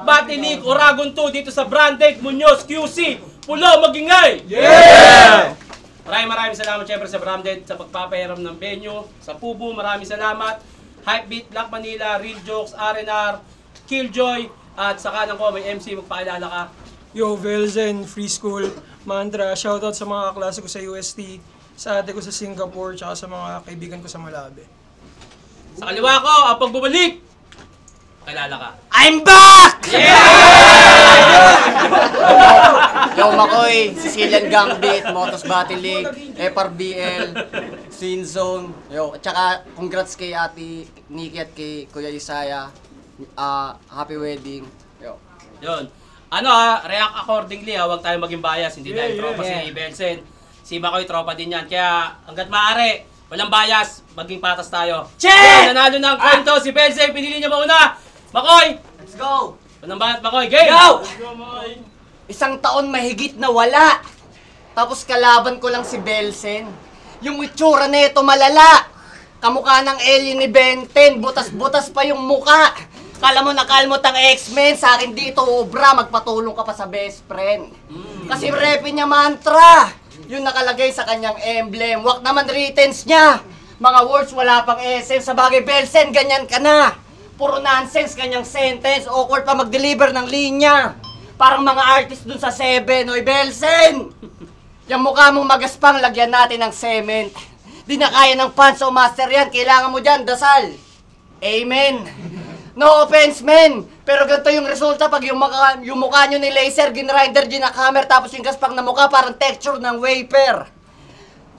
Battle League Oragon 2 dito sa Branded Muñoz QC. Pulo magingay! Yeah! Maraming salamat syempre sa Branded sa pagpapahiram ng venue. Sa Pubu, maraming salamat. Hypebeat, Black Manila, Real Jokes, R&R, Killjoy, at sa kanan ko may MC, magpaalala ka. Yo, Velzen, Free School, Mantra, shoutout sa mga kaklase ko sa UST, sa ate ko sa Singapore, tsaka sa mga kaibigan ko sa Malabe. Sa kaliwa ko, ang pagbubalik, pakilala ka. I'm back! Yeah! Yo, Makoy, Sicilian Gambit, Motos Battle League, FRBL, Sin Zone. Yo, at saka congrats kay Ate Nikki at kay Kuya Isaya. Happy wedding. Yo. Yun. React accordingly ha, huwag tayong maging bias. Hindi dahil tropa si Belsen. Si Makoy, tropa din yan. Kaya hanggat maaari, walang bias, maging patas tayo. Che! Nanalo ng kwento si Belsen, pinili niya mauna. Makoy! Let's go! Walang bayat, Makoy, game! Go! Isang taon mahigit na wala. Tapos kalaban ko lang si Belsen. Yung itsura nito malala. Kamukha ng alien ni Ben 10. Butas-butas pa yung muka. Kala mo nakalmot ang X-Men. Sa akin dito, obra. Magpatulong ka pa sa best friend. Kasi repi niya mantra. Yung nakalagay sa kanyang emblem. Wak naman writtens niya. Mga words wala pang essence. Sa bagay, Belsen, ganyan ka na. Puro nonsense kanyang sentence. Awkward pa mag-deliver ng linya. Parang mga artist dun sa 7. Oy, Belsen! Yung mukha mong magaspang, lagyan natin ng cement. Di na kaya ng pants o master yan. Kailangan mo dyan, dasal. Amen. No offense, men. Pero ganito yung resulta pag yung mukha nyo ni laser, ginrinder, ginakamer, tapos yung gaspang na mukha parang texture ng wafer.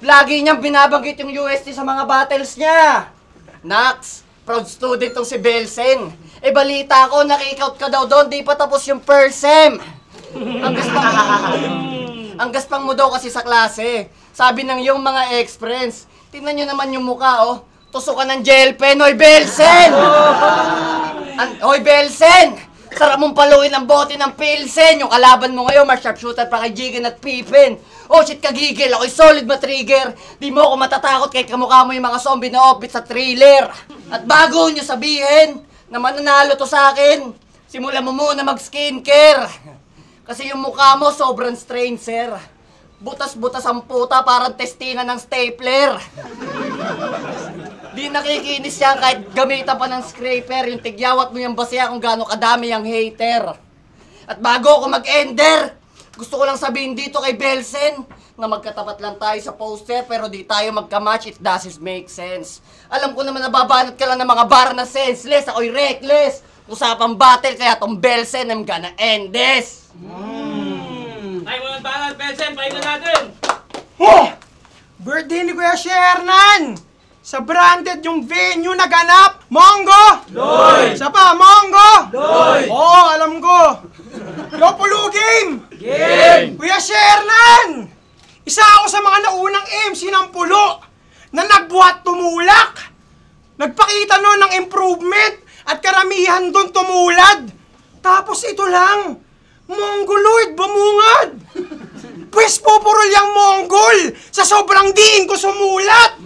Lagi niyang binabanggit yung UST sa mga battles niya. Nax, proud student tong si Belsen. Eh balita ko, nakikout ka daw doon, di pa tapos yung first sem. Ang gaspang mo daw kasi sa klase. Sabi ng yung mga ex-friends, tingnan nyo naman yung mukha, oh. Tusukan ng gel pen, Hoy Belsen! Hoy Belsen! Sarap mong paluin ang bote ng Pilsen. Yung kalaban mo ngayon, ma-sharpshooter pa kay Jigen at Pippen. Oh shit, kagigil. Ako'y solid matrigger. Di mo ako matatakot kahit kamukha mo yung mga zombie na offbeat sa thriller. At bago nyo sabihin na mananalo to sa akin, simulan mo muna mag-skincare. Kasi yung mukha mo sobrang strange, sir. Butas-butas ang puta, parang testina ng stapler. Di nakikinis yan kahit gamitan pa ng scraper. Yung tigyawat mo yung basya kung gaano kadami yung hater. At bago ako mag-ender, gusto ko lang sabihin dito kay Belsen na magkatapat lang tayo sa poster pero di tayo magka-match, it doesn't make sense. Alam ko naman nababanat ka lang ng mga bar na senseless, ako'y reckless. Usapang battle kaya tong Belsen, I'm gonna end this. Tayo mo nagbanat, Belsen, pahinga natin! Birthday ni Kuya Shernan! Sa Branded yung venue naganap! Mongo! Loy! Isa pa, Mongo! Loy! Oo, alam ko! Yo, Pulo Game! Game! Kuya Shernan! Isa ako sa mga naunang MC ng Pulo na nagbuhat tumulak! Nagpakita noon ng improvement at karamihan doon tumulad! Tapos ito lang, Mongoloid bumungad! Pwes popurol yung Mongol sa sobrang diin ko sumulat!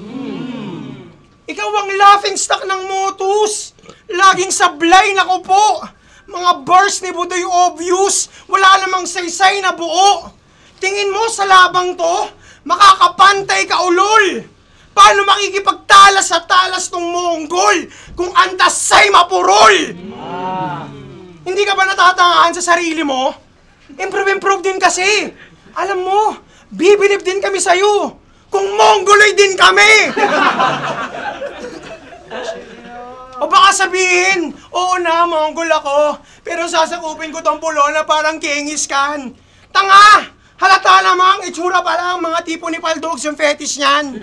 Ikaw ang laughing stock ng Motus. Laging sablay na ko po. Mga bars ni Budoy obvious. Wala namang saysay na buo. Tingin mo sa labang to, makakapantay ka ulol. Paano makikipagtalas sa talas ng Mongol kung antasay mapurol? Hindi ka ba natatangahan sa sarili mo? Improve din kasi. Alam mo, bibilib din kami sa'yo. Kung Mongoloid din kami! O baka sabihin, oo na, Mongol ako, pero sasakupin ko tong Pulo na parang Genghis Khan. Tanga! Halata namang itsura pa lang, mga tipo ni Paldogs yung fetish niyan.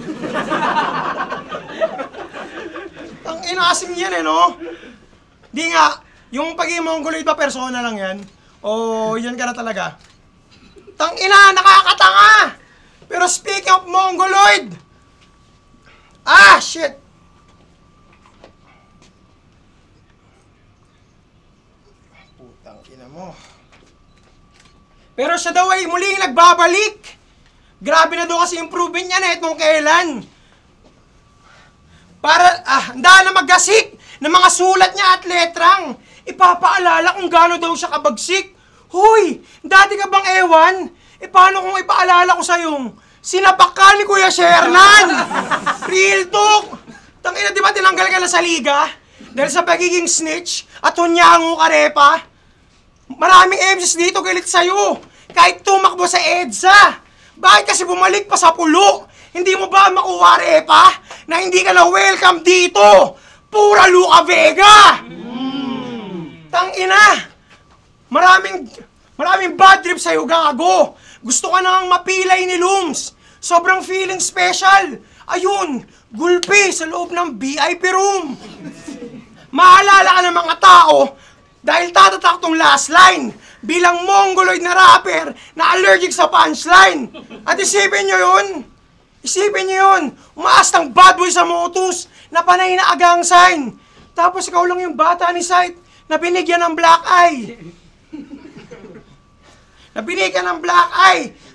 Ang inasim yan no? Di nga, yung pagiging Mongoloid ba persona lang yan? O yan ka na talaga? Tangina, nakakatanga! Pero speaking of Mongoloid, shit! Putang ina mo. Pero siya daw ay muling nagbabalik. Grabe na daw kasi improvement niya na itong kailan. Para, handa na maggasik ng mga sulat niya at letrang. ipapaalala kung gaano daw siya kabagsik. Hoy, dati ka bang ewan? Paano kung ipaalala ko sa'yong sinapak ka ni Kuya Shernan? Real talk! Tangina, di ba tinanggal ka na sa liga? Dahil sa pagiging snitch at hunyango ka, Repa? Maraming MCs dito galit sa'yo. Kahit tumakbo sa EDSA. Bakit kasi bumalik pa sa pulo? Hindi mo ba makuha, Repa, na hindi ka na welcome dito? Pura Luca Vega! Tangina! Maraming bad trip sa'yo, gago! Gusto ka nang mapilay ni Looms. Sobrang feeling special. Ayun, gulpi sa loob ng VIP room. Maalala ka ng mga tao dahil tatatak tong last line bilang mongoloid na rapper na allergic sa punchline. At isipin nyo yun. Umaas ng bad boy sa Motus na panay na agang sign. Tapos ikaw lang yung bata ni Sight na binigyan ng black eye.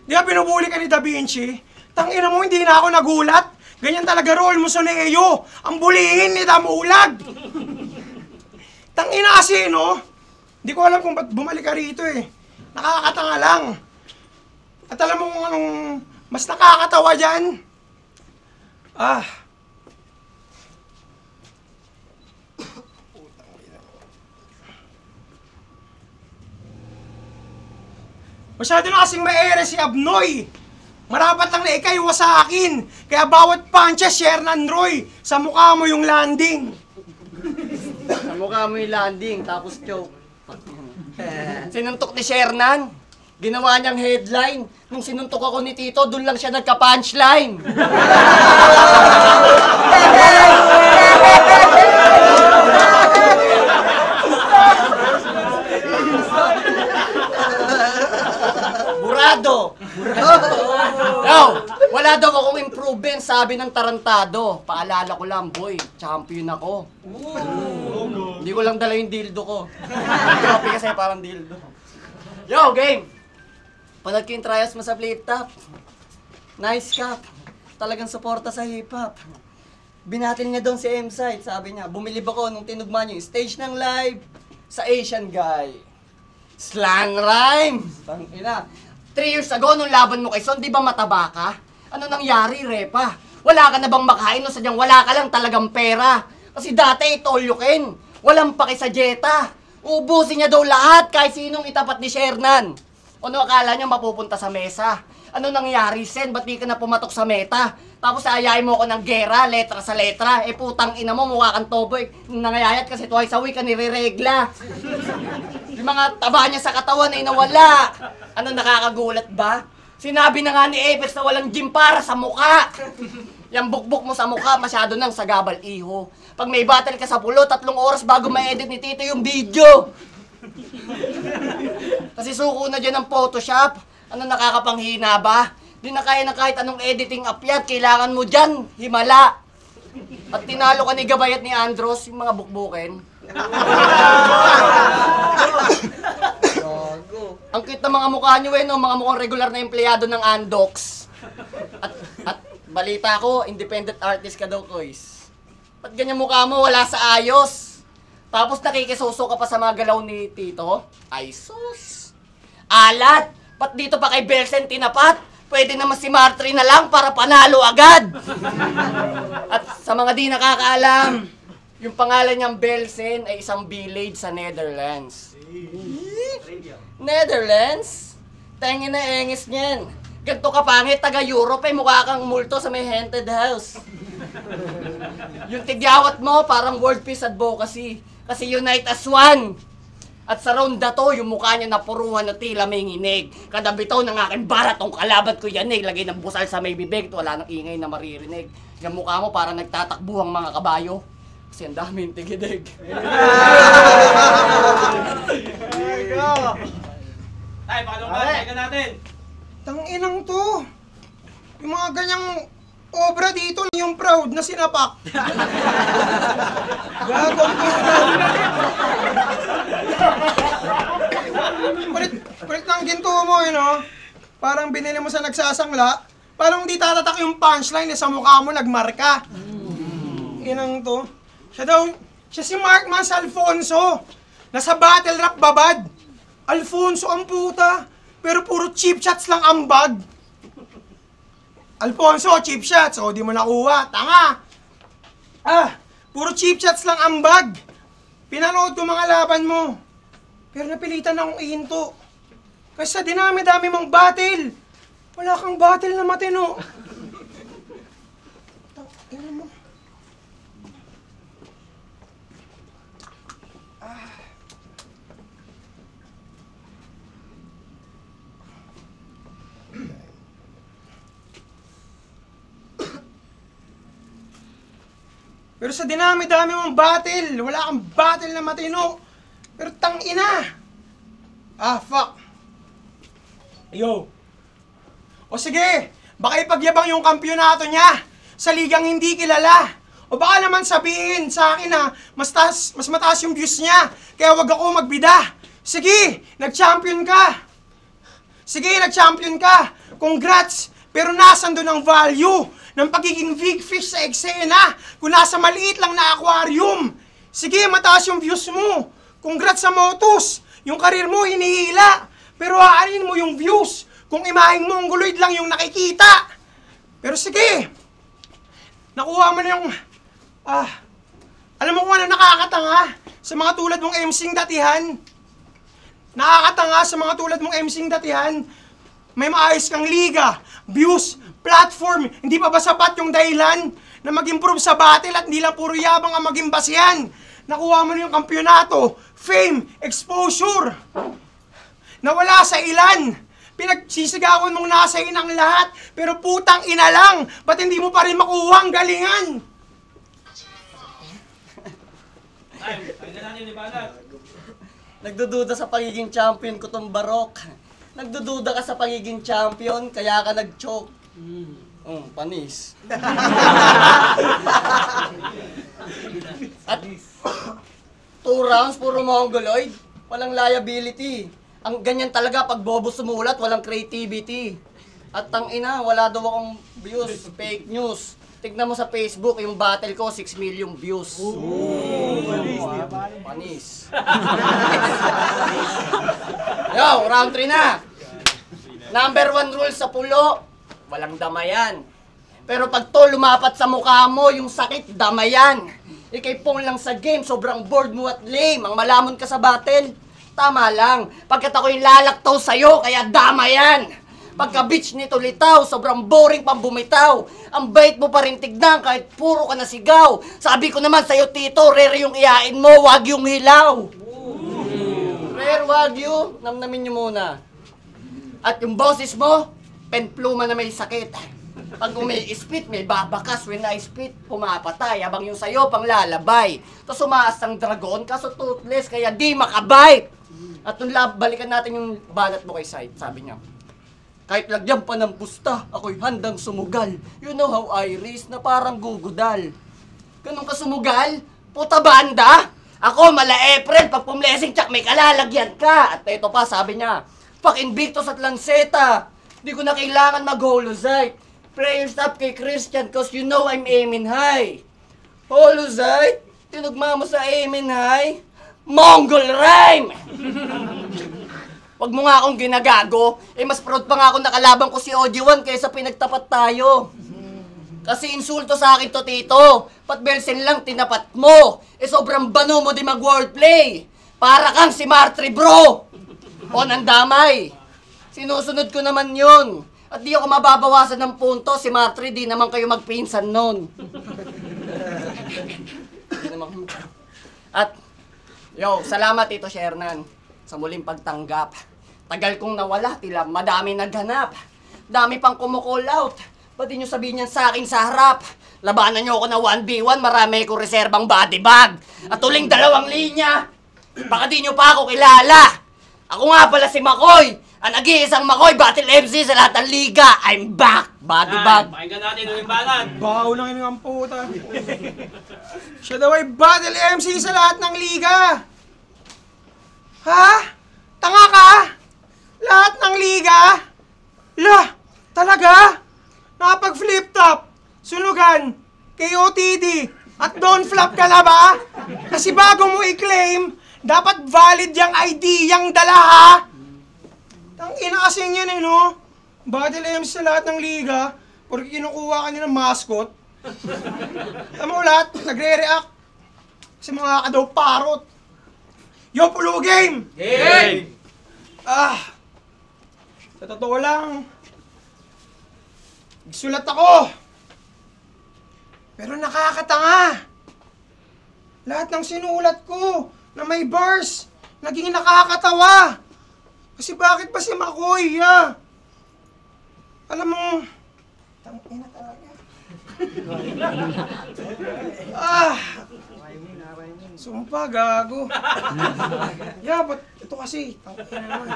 Di ba binubuli ka ni Da Vinci? Tangina mo, hindi na ako nagulat. Ganyan talaga role mo sa Neo. Ang bulihin ni Damulag. Tangina kasi, no? Hindi ko alam kung ba't bumalik ka rito eh. Nakakatanga lang. At alam mo kung anong mas nakakatawa dyan? Masyado na kasing maere si Abnoy. Marapat lang na ikaiwa sa akin. Kaya bawat punches, Shernan Roy, sa mukha mo yung landing. Sa mukha mo yung landing, tapos choke. Sinuntok ni Shernan. Ginawa niyang headline. Nung sinuntok ako ni Tito, doon lang siya nagka-punchline. Burado! Yo, wala daw akong improvement, sabi ng tarantado. Paalala ko lang, boy, champion ako. Hindi ko lang dala yung dildo ko. Copy kasi parang dildo. Yo, game! Panood ko yung trials mo sa flip top. Nice cap. Talagang suporta sa hip-hop. Binatil niya doon si M-Side. Sabi niya, bumilib ako nung tinugma niyo yung stage ng live sa Asian Guy. Slang rhyme! Tangina. 3 years ago, nung laban mo kay Son, di ba mataba ka? Ano nangyari, Repa? Wala ka na bang makain o sadyang wala ka lang talagang pera? Kasi dati, tolyukin. Walang paki sa Jetta. Ubusin niya daw lahat kahit sinong itapat ni Shernan. Ano akala niya mapupunta sa mesa? Ano nangyari, Sen? Ba't di ka na pumatok sa meta? Tapos ayayin mo ako ng gera, letra sa letra. Putang ina mo, mukha kang toboy. Nangayayat kasi twice a week ka nire-regla. Yung mga taba niya sa katawan ay nawala. Ano nakakagulat ba? Sinabi na nga ni Apex na walang gym para sa mukha. Yung bukbuk mo sa mukha, masyado nang sagabal iho. Pag may battle ka sa pulo, 3 oras bago ma-edit ni Tito yung video. Kasi suko na dyan ng Photoshop. Ano nakakapanghina ba? Di na kaya na kahit anong editing app yan. Kailangan mo dyan, himala. At tinalo ka ni Gabay at ni Andros, yung mga bukbukin. Ang cute na mga mukha nyo no? Mga mukhang regular na empleyado ng Andox. At balita ko, independent artist ka daw, Kois. Ba't ganyan mukha mo, wala sa ayos? Tapos nakikisuso ka pa sa mga galaw ni Tito? Ay sus! Alat! Ba't dito pa kay Belsen tinapat? Pwede naman si Martri na lang para panalo agad! At sa mga di nakakaalam, yung pangalan niyang Belsen ay isang village sa Netherlands. Netherlands? Tangin na engis niyan. Ganto ka pangit, taga-Europe ay mukha kang multo sa may haunted house. Yung tigyawat mo parang world peace advocacy. Kasi unite as one. At sa round na to, yung mukha niya napuruhan na tila may nginig. Kada bitaw ng aking barat, tong kalaban ko yan eh. Lagay ng busal sa may bibig, wala nang ingay na maririnig. Yung mukha mo parang nagtatakbuhang mga kabayo. Kasi ang daming tigidig. Ay, pakalungkan, teka natin. Tanginang to. Yung mga ganyang obra dito, yung proud na sinapak. Gagawin ko Palit ng ginto mo, yun o. Parang binili mo sa nagsasangla. Parang di tatatak yung punchline sa mukha mo, nagmarka. Inang to. Siya si Mark Mas Alfonso. Nasa battle rap babad. Alfonso ang puta. Pero puro cheap shots lang ang bag. Alfonso, cheap shots. O, di mo nakuha. Tanga. Puro cheap shots lang ang bag. Pinanood ko mga laban mo. Pero napilitan akong ihinto. Kasi sa dinami-dami mong battle, wala kang battle na matino. Tingnan mo. Pero sa dinami-dami mong battle, wala kang battle na matino. Pero tangina. Fuck. Yo. O sige, baka ipagyabang yung kampyonato niya sa ligang hindi kilala. O baka naman sabihin sa akin na mas mataas yung views niya, kaya wag ako magbida. Sige, nag-champion ka. Sige, nag-champion ka. Congrats. Pero nasan doon ang value ng pagiging big fish sa eksena kung nasa maliit lang na aquarium? Sige, mataas yung views mo. Congrats sa Motus. Yung karir mo hinihila. Pero aanin mo yung views kung imaheng mongoloid lang yung nakikita. Pero sige, nakuha mo na yung... alam mo kung ano nakakatanga sa mga tulad mong MCing datihan? Nakakatanga sa mga tulad mong MCing datihan? May maayos kang liga, views, platform, hindi pa ba sapat yung dahilan na mag-improve sa battle at hindi lang puro yabang ang maging basihan? Nakuha mo na yung kampyonato, fame, exposure. Nawala sa ilan. Pinagsisigawan mong nasa inang lahat, pero putang ina lang, ba't hindi mo pa rin makuha ang galingan? Ay na natin ni Banat. Nagdududa sa pagiging champion ko tong Barok. Nagdududa ka sa pagiging champion, kaya ka nag-choke. Panis. At 2 rounds, puro mongoloid. Walang liability. Ang ganyan talaga pag bobo sumulat, walang creativity. At tangina, wala daw akong views, fake news. Tignan mo sa Facebook, yung battle ko, 6 million views. Panis. Yo, round 3 na. Number 1 rule sa pulo, walang damayan. Pero pag to lumapat sa mukha mo, yung sakit, damayan. Ikay pong lang sa game, sobrang bored mo at lame. Ang malamon ka sa battle, tama lang. Pagkat ako'y lalaktaw sa'yo, kaya damayan. Pagka-bitch nito litaw, sobrang boring pang bumitaw. Ang bait mo pa rin tignan kahit puro ka nasigaw. Sabi ko naman sa'yo, Tito, rare yung iyain mo, wag yung hilaw. Rare, wag yung, namnamin nyo muna. At yung boses mo, penpluma na may sakit. Pag umi-spit, may babakas. When I spit, pumapatay. Habang yung sa'yo, pang lalabay. Tapos umaas ang dragon, kaso toothless, kaya di makabite. At nung balikan natin yung banat mo kay Sight, sabi niya, kahit lagyan pa ng pusta, ako'y handang sumugal. You know how I race na parang gugudal. Ganun ka sumugal? Puta banda? Ako, mala April, pag pumlesing tsak, may kalalagyan ka. At ito pa, sabi niya, fuck Invictus at Lanceta. Di ko na kailangan mag-holozite. Prayers up kay Christian, cause you know I'm aiming high. Holozite? Tinugma mo sa aiming high? Mongol rhyme! Wag mo nga akong ginagago, mas proud pa nga ako nakalaban ko si OG1 kaysa pinagtapat tayo. Kasi insulto sa akin to, Tito. Patbelsen lang tinapat mo. Sobrang bano mo di mag-wordplay. Para kang si Martri, bro. O nandamay. Sinusunod ko naman yun. At di ako mababawasan ng punto. Si Martri, di naman kayo magpinsan nun. At, salamat Tito Shernan sa muling pagtanggap. Tagal kong nawala, tila madami naghanap. Dami pang kumukall out. Pati nyo sabihin yan sa akin sa harap. Labanan nyo ako na 1v1, marami ko reserbang body bag. At tuling 2 linya. Baka di nyo pa ako kilala. Ako nga pala si Makoy. Ang nag-iisang Makoy, Battle MC sa lahat ng liga. I'm back, body bag. Pakinggan natin yung Banat. Baho lang yun ang puta. Siya daw ay Battle MC sa lahat ng liga. Ha? Tanga ka? Lahat ng liga? Lah, talaga? Nakapag-flip top, sunugan, KOTD, at don't flop ka na ba? Kasi bago mo i-claim Dapat valid yung ID yung dala, ha? Tangina kasing yan, no? Battle MC sa lahat ng liga, porque kinukuha ka niya ng mascot. Alam mo lahat, nagre-react. Kasi mga ka daw parot. Yo, Pulo Game! Game! Sa totoo lang, nagsulat ako. Pero nakakatanga. Lahat ng sinulat ko na may bars, naging nakakatawa. Kasi bakit ba si Makoy, ha? Alam mo, tangina talaga. Sumpa, gago. Yeah, but ito kasi, tangina naman.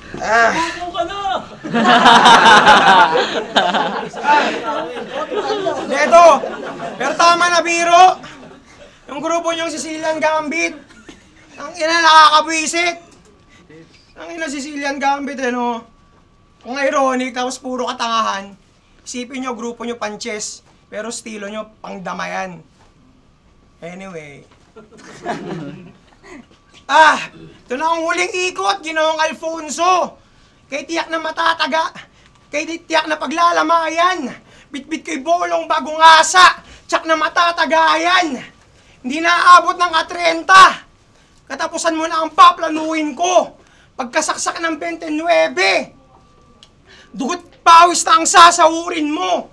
Pupo ka na! Ito, pero tama na biro. Yung grupo niyong Sicilian Gambit, ang ina nakakabwisit. Ang ina Sicilian Gambit, no? Kung ironic, tapos puro katangahan, isipin niyo grupo niyo panches, pero estilo niyo pangdamayan. Anyway. Ito na ang huling ikot, Ginoong Alfonso. Kay tiyak na matataga, kay tiyak na paglalamayan. Bitbit ko'y bolong bagong asa, tsak na matatagayan. Hindi naaabot ng A30. Katapusan mo na ang paplanuhin ko. Pagkasaksak ng 29. Dugot pawis na ang sasahurin mo.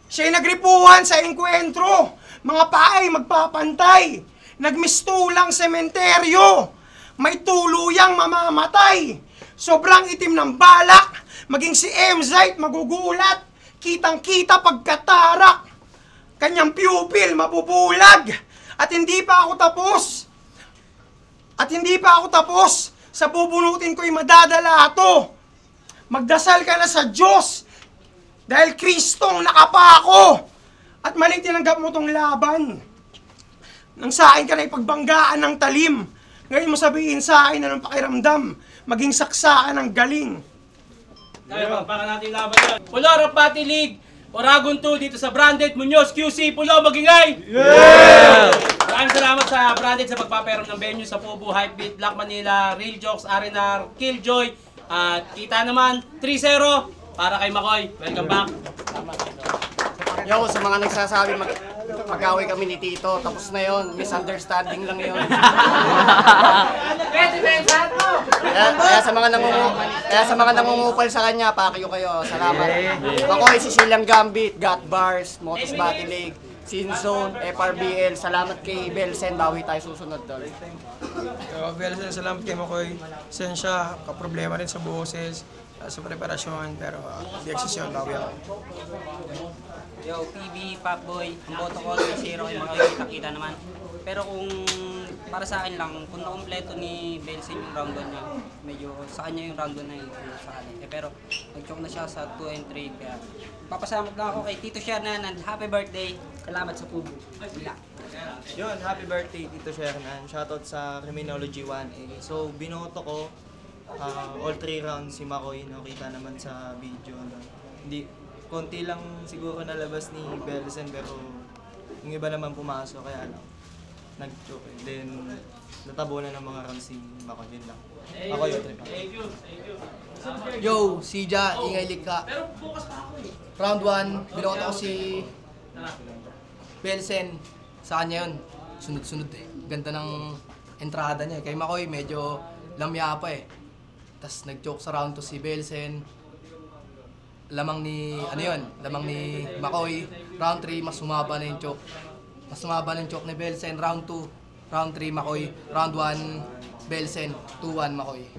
Siya'y nagripuhan sa engkwentro. Mga paay magpapantay. Nagmistulang sementeryo. May tuluyang mamamatay. Sobrang itim ng balak. Maging si Emzite magugulat. Kitang-kita pagkatarak. Kanyang pupil mabubulag. At hindi pa ako tapos. Sa bubunutin ko'y madadalato. Magdasal ka na sa Diyos. Dahil Kristong nakapako. At maling tinanggap mo tong laban. Nang sa akin ka na ipagbanggaan ng talim. Ngayon mo sabihin sa akin na ng pakiramdam. Maging saksaan ng galing. Tayo, pagpaka natin yung laban yan. Pulo, Rapati League, Oragon 2 dito sa Branded Munoz QC. Pulo, magingay! Yeah! Maraming salamat sa Branded sa pagpapayaram ng venue sa Pubu, Hypebeat, Black Manila, Real Jokes, R&R, Killjoy. At kita naman, 3-0 para kay Makoy. Welcome back. Yo, sa mga nagsasabi mag-away kami ni Tito, tapos na yon, misunderstanding lang yon. Kaya sa mga nangungupal sa kanya, pakyo kayo. Salamat. Ako ay Sicilian Gambit, Got Bars, Motos Battle League, Sinzone, FRBL. Salamat kay Belsen, bawi tayo susunod doon. Belsen, salamat kay Makoy. Sensya, kaproblema rin sa boses, sa preparasyon, pero di-exisyon, bawi ako. Yo, PB, Popboy, ang boto ko, 0 kay Makoy, kita-kita naman. Pero kung para sa akin lang, kung nakompleto ni Belsen yung round 1 niya, medyo sa kanya yung round 1 na yun sa akin. Pero nag-choke na siya sa 2 and 3, kaya papasalamat lang ako kay Tito Shernan and happy birthday. Salamat sa Pubu. Yun, happy birthday Tito Shernan. Shoutout sa Criminology 1A. So, binoto ko all 3 rounds si Makoy. Nakita naman sa video. Hindi, konti lang siguro nalabas ni Belsen pero yung iba naman pumasok kaya nag-choke. Then, natabunan ng mga rounds si Makoy. Yun lang. Makoy, yun. Thank you. Yo, Sija, ingay ka. Round 1, binoto ko si Belsen. Sa kanya yun, sunod-sunod eh. Ganda ng entrada niya. Kay Makoy, medyo lamya pa eh. Tapos nag-choke sa round 2 si Belsen. Lamang ni Makoy. Round 3, mas sumaba na yung choke. Mas sumaba na yung choke ni Belsen. Round 2, round 3 Makoy. Round 1, Belsen. 2-1 Makoy.